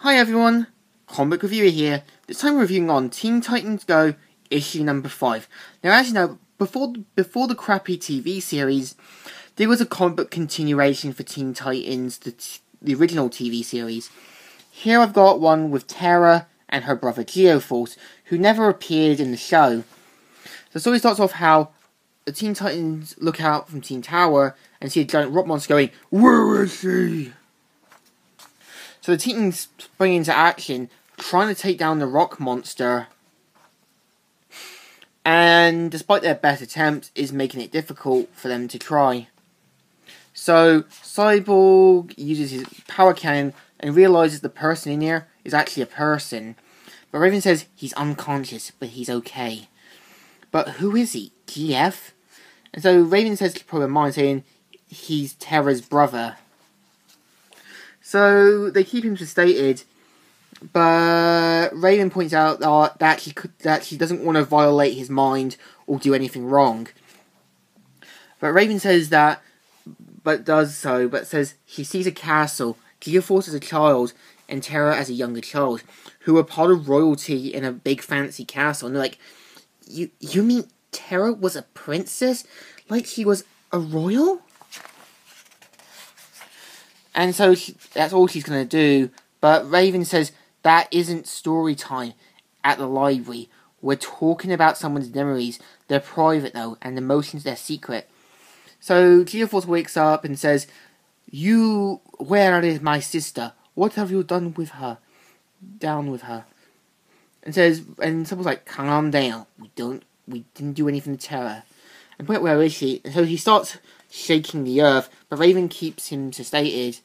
Hi everyone, Comic Reviewer here. This time we're reviewing on Teen Titans Go, issue number 5. Now as you know, before the crappy TV series, there was a comic book continuation for Teen Titans, the original TV series. Here I've got one with Terra and her brother Geoforce, who never appeared in the show. The story starts off how the Teen Titans look out from Teen Tower and see a giant rock monster going, "Where is she?" So the Titans spring into action, trying to take down the rock monster. And despite their best attempts, is making it difficult for them to try. So Cyborg uses his power cannon and realizes the person in here is actually a person. But Raven says he's unconscious, but he's okay. But who is he? GF? And so Raven says to Pro Mind, saying he's Terra's brother. So they keep him sedated, but Raven points out that she doesn't want to violate his mind or do anything wrong. But Raven says says she sees a castle, Geoforce as a child, and Terra as a younger child, who are part of royalty in a big fancy castle. And they're like, you mean Terra was a princess? Like she was a royal? And so that's all she's going to do. But Raven says that isn't story time at the library. We're talking about someone's memories. They're private though, and emotions, they're secret. So Geoforce wakes up and says, where is my sister? What have you done with her? Down with her. And someone's like, calm down. We didn't do anything to Terra. And where is she? And so he starts shaking the earth, but Raven keeps him sedated.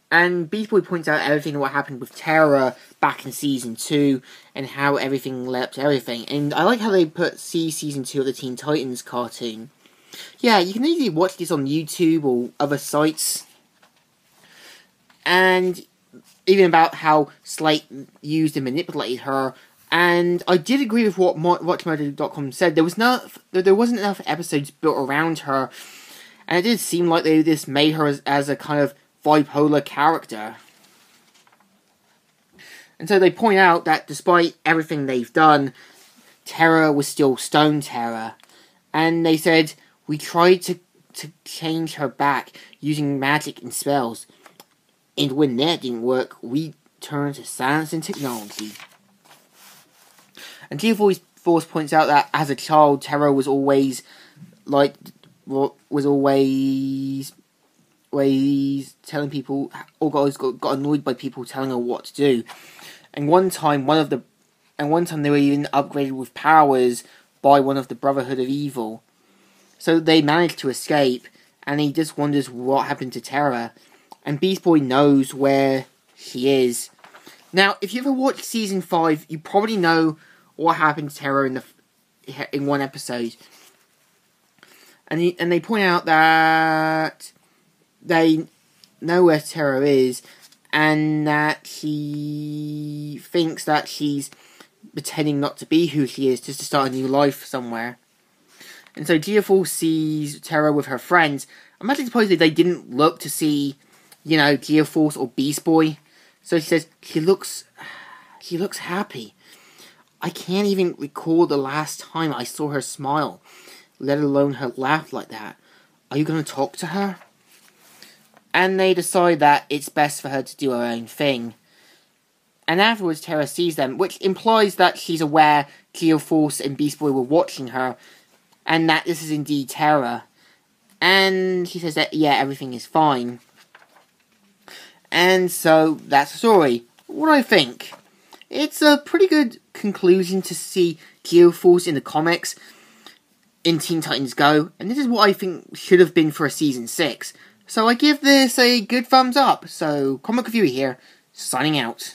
And Beast Boy points out everything what happened with Terra back in Season 2, and how everything led up to everything. And I like how they put Season 2 of the Teen Titans cartoon. Yeah, you can easily watch this on YouTube or other sites. And even about how Slate used and manipulated her. And I did agree with what WatchMurder.com said. There wasn't enough episodes built around her, and it did seem like they just made her as a kind of bipolar character. And so they point out that despite everything they've done, Terra was still Stone Terra. And they said, we tried to change her back using magic and spells. And when that didn't work, we turned to science and technology. And Geoforce points out that as a child, Terra was always telling people, or got annoyed by people telling her what to do. And one time they were even upgraded with powers by one of the Brotherhood of Evil. So they managed to escape, and he just wonders what happened to Terra. And Beast Boy knows where she is. Now, if you ever watched Season 5, you probably know what happened to Terra in one episode. And they point out that they know where Terra is, and that she thinks that she's pretending not to be who she is, just to start a new life somewhere. And so Geoforce sees Terra with her friends. I'm actually surprised that they didn't look to see, Geoforce or Beast Boy. So she says, she looks happy. I can't even recall the last time I saw her smile, let alone her laugh like that. Are you going to talk to her? And they decide that it's best for her to do her own thing. And afterwards, Terra sees them, which implies that she's aware Geoforce and Beast Boy were watching her, and that this is indeed Terra. And she says that, yeah, everything is fine. And so, that's the story. What do I think? It's a pretty good conclusion to see Geoforce in the comics in Teen Titans Go, and this is what I think should have been for a Season 6. So I give this a good thumbs up. So, Comic Reviewer here, signing out.